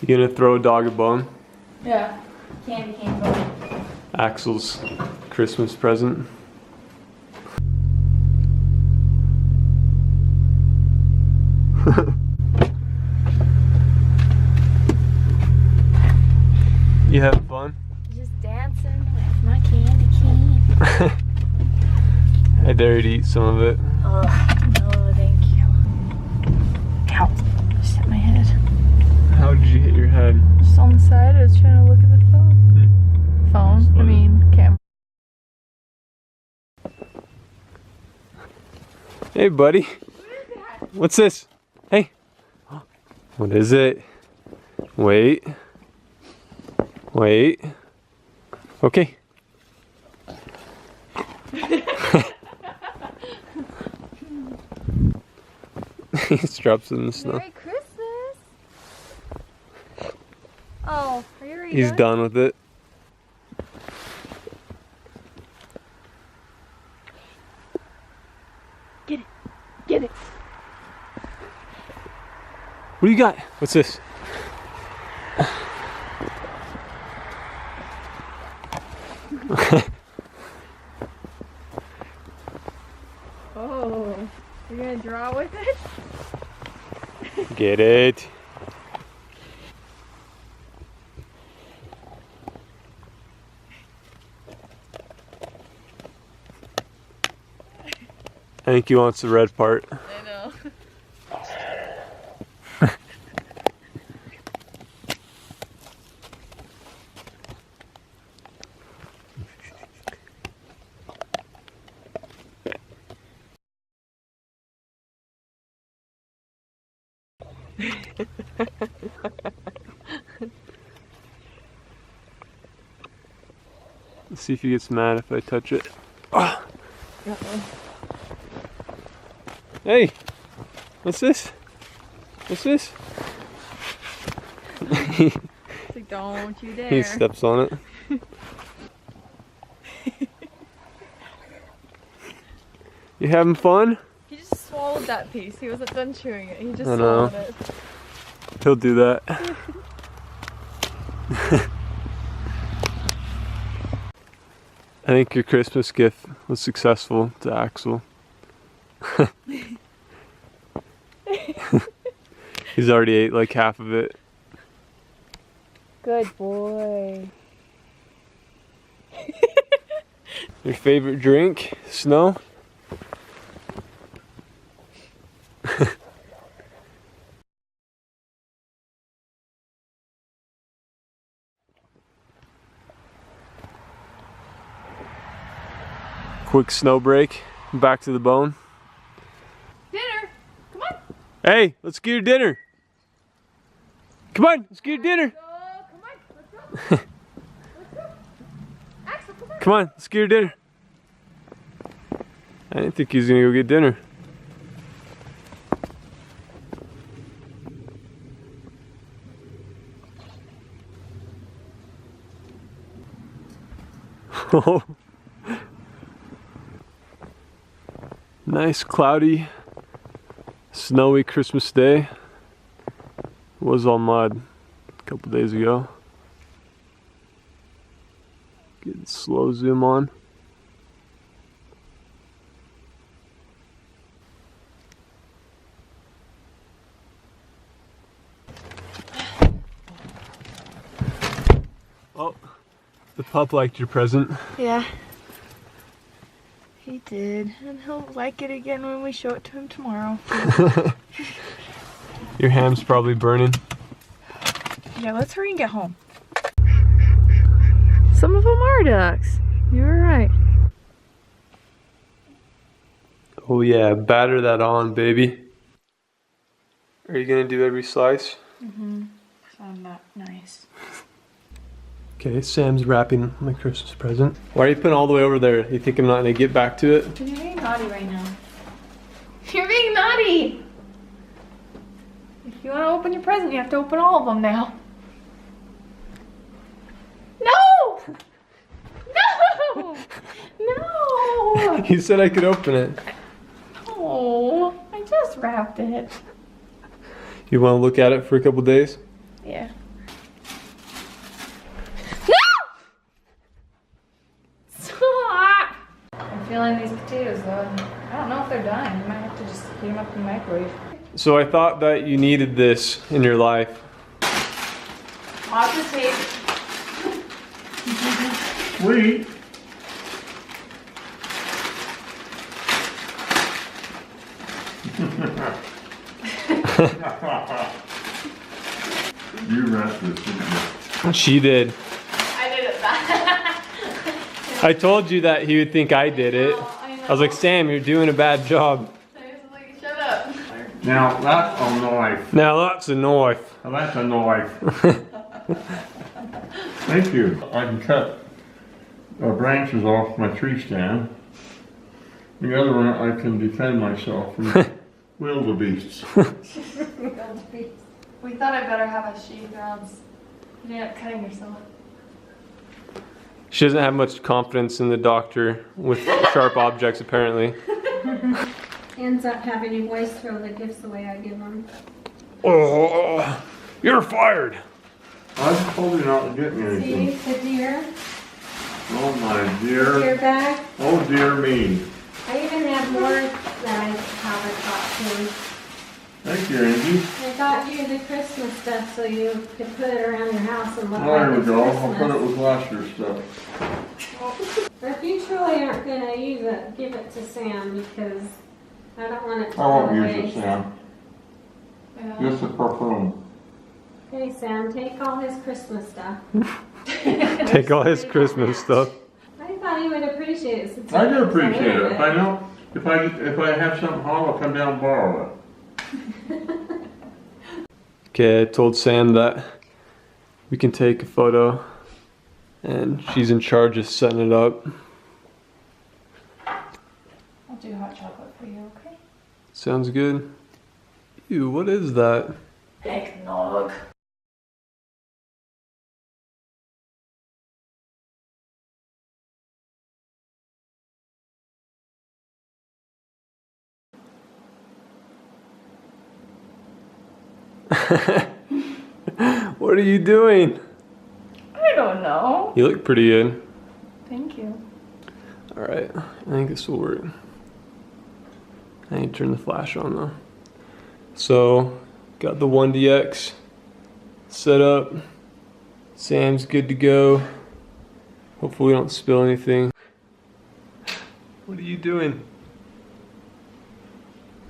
You gonna throw a dog a bone? Yeah. Candy cane bone. Axel's Christmas present. You having fun? Just dancing with my candy cane. I dare you to eat some of it. Oh, no, thank you. Ow. Just hit my head. How did you hit your head? Just on the side. I was trying to look at the phone. Phone? I mean, camera. Hey, buddy. What's this? Hey. What is it? Wait. Wait. Okay. He drops it in the snow. Merry Christmas. Oh, are you already He's done with it. Get it. Get it. What do you got? What's this? Oh, you're gonna draw with it? Get it. I think he wants the red part. I know. Let's see if he gets mad if I touch it. Oh. Hey, what's this? What's this? It's like, don't you dare. He steps on it. You having fun? He just swallowed that piece. He wasn't done chewing it. He just I know. swallowed it. He'll do that. I think your Christmas gift was successful to Axel. He's already ate like half of it. Good boy. Your favorite drink? Snow? Quick snow break. Back to the bone. Dinner! Come on! Hey, let's get your dinner. Come on, let's get your dinner. Come on, let's go. Let's go. Axel, come on. Come on, let's get your dinner. I didn't think he was gonna go get dinner. Oh. Nice cloudy, snowy Christmas day. It was all mud a couple days ago. Get slow zoom on. Oh, the pup liked your present. Yeah. He did. And he'll like it again when we show it to him tomorrow. Your ham's probably burning. Yeah, let's hurry and get home. Some of them are ducks. You were right. Oh yeah, batter that on, baby. Are you gonna do every slice? Mm-hmm. So I'm not nice. Okay, Sam's wrapping my Christmas present. Why are you putting all the way over there? You think I'm not gonna get back to it? You're being naughty right now. You're being naughty! If you want to open your present, you have to open all of them now. No! No! No! You said I could open it. Oh, I just wrapped it. You wanna look at it for a couple days? Yeah. feeling these potatoes though. I don't know if they're done. You might have to just heat them up in the microwave. So I thought that you needed this in your life. Pause the tape. Sweet. You wrapped this, didn't you? She did. I did it back. I told you that he would think I did it. I know. I was like, Sam, you're doing a bad job. I was like, shut up. Now that's a knife. Now that's a knife. Now that's a knife. Thank you. I can cut branches off my tree stand. The other one I can defend myself from wildebeests. We thought I'd better have a sheath or else you end up cutting yourself. She doesn't have much confidence in the doctor with sharp objects, apparently. Ends up having to always throw the gifts away I give them. Oh, you're fired. I told you not to get me See, anything. the deer, Oh my deer dear. bag. Oh dear me. I even have more that I haven't got to. Thank you, Angie. I got you the Christmas stuff so you could put it around your house and look Oh, like there we it's go. I'll put it Christmas. with last year's stuff. But if you truly aren't gonna use it, give it to Sam because I don't want it to I won't go use away. it, Sam. Yeah. Just the perfume. Okay, Sam, take all his Christmas stuff. Take all his Christmas stuff. I thought he would appreciate it. Since I he do knows appreciate wear it. If I don't, if I have something hot, I'll come down and borrow it. Okay, I told Sam that we can take a photo and she's in charge of setting it up. I'll do hot chocolate for you, okay? Sounds good. Ew, what is that? Eggnog. What are you doing? I don't know. You look pretty good. Thank you. Alright, I think this will work. I need to turn the flash on though. So, got the 1DX set up. Sam's good to go. Hopefully we don't spill anything. What are you doing?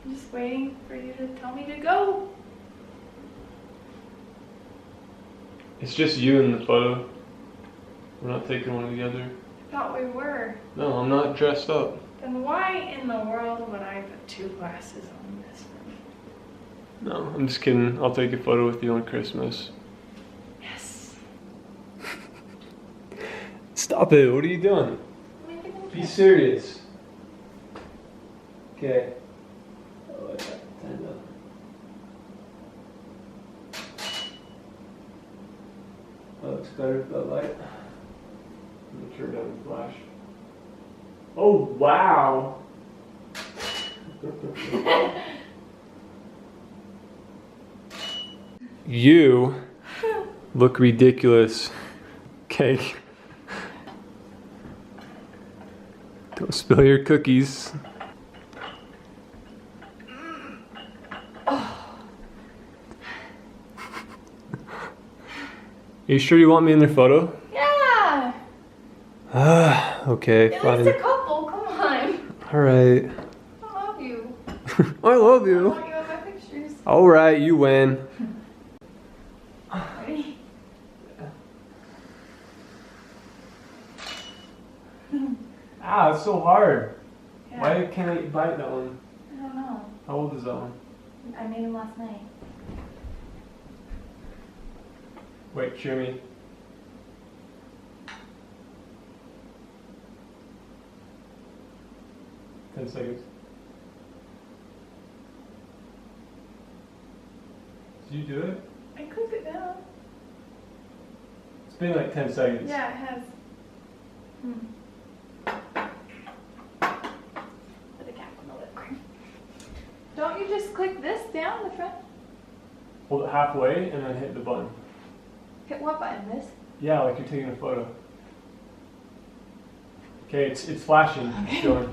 I'm just waiting for you to tell me to go. It's just you in the photo. We're not taking one together. I thought we were. No, I'm not dressed up. Then why in the world would I put two glasses on this one? No, I'm just kidding. I'll take a photo with you on Christmas. Yes. Stop it. What are you doing? Be serious. Okay. Oh, I got to stand up. That looks better with that light. Let me turn down the flash. Oh, wow. You look ridiculous. Okay. Don't spill your cookies. Are you sure you want me in their photo? Yeah. Okay, At fine. least a couple. Come on. Alright. I love you. I love I you. want you in my pictures. Alright, you win. Ready? Ah, it's so hard. Yeah. Why can't I bite that one? I don't know. How old is that one? I made him last night. Wait, cheer me. Ten seconds. Did you do it? I clicked it down. It's been like 10 seconds. Yeah, it has. Put the cap on the lip cream. Don't you just click this down the front? Hold it halfway and then hit the button. Hit what button? This? Yeah, like you're taking a photo. Okay, it's flashing. It's going.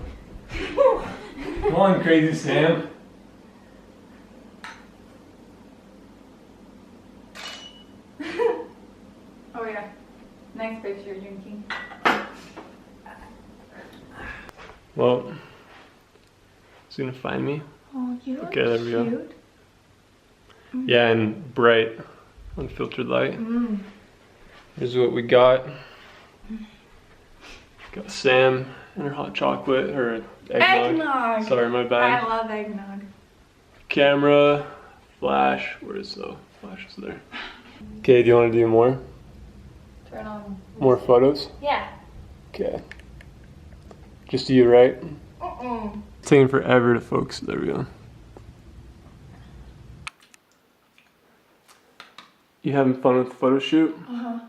Come on, crazy Sam. Oh yeah. Nice picture drinking. Well, it's gonna find me. Oh, you look Okay, there we go. cute. Yeah, and bright, unfiltered light. Mm. Here's what we got. Got Sam and her hot chocolate, her eggnog. Eggnog! Sorry, my I bad. love eggnog. Camera, flash. Where's the flash? Is there? Okay, do you want to do more? Turn on. More photos? Yeah. Okay. Just you, right? Mm-mm. It's taking forever to focus. There we go. You having fun with the photo shoot? Uh-huh.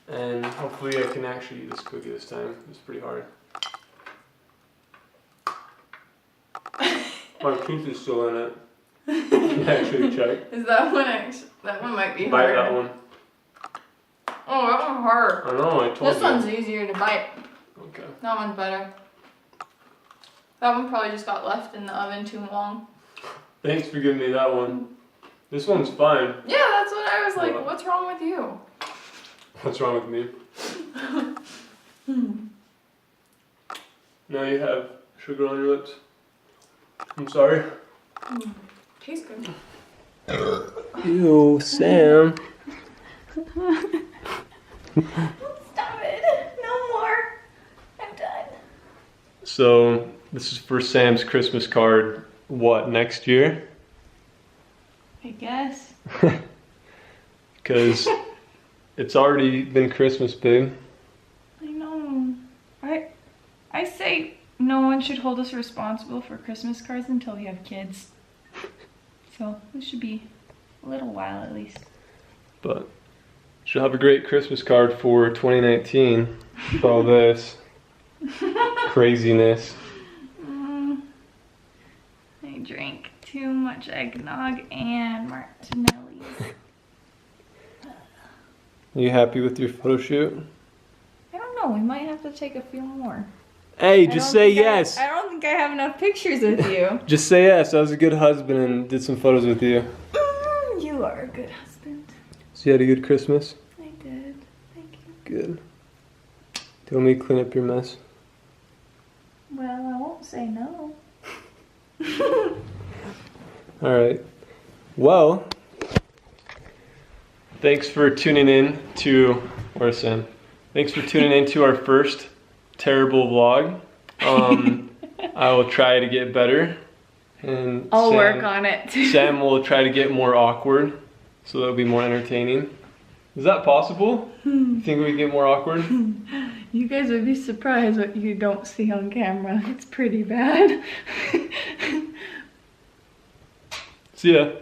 And hopefully I can actually eat this cookie this time. It's pretty hard. My tooth is still in it. You can actually check. Is that one that one might be Bite hard. that one. Oh, that one's hard. I know, I told This you. one's easier to bite. Okay. That one's better. That one probably just got left in the oven too long. Thanks for giving me that one. This one's fine. Yeah, that's what I was like. What? What's wrong with you? What's wrong with me? Now you have sugar on your lips. I'm sorry. Tastes good. Ew, Sam. Stop it. No more. I'm done. So, this is for Sam's Christmas card. What, next year? I guess. Because it's already been Christmas, babe. I know. I say no one should hold us responsible for Christmas cards until we have kids. So it should be a little while at least. But she'll have a great Christmas card for 2019 with all this craziness. I drank too much eggnog and Martinelli's. Are you happy with your photo shoot? I don't know. We might have to take a few more. Hey, just say yes. I don't think I have enough pictures with you. Just say yes. I was a good husband and did some photos with you. You are a good husband. So you had a good Christmas? I did. Thank you. Good. Do you want me to clean up your mess? Well, I won't say no. Alright. Well, thanks for tuning in to, where's Sam? Thanks for tuning in to our first terrible vlog. I will try to get better. And I'll work on it. Sam will try to get more awkward, so that'll be more entertaining. Is that possible? You think we can get more awkward? You guys would be surprised what you don't see on camera. It's pretty bad. See ya.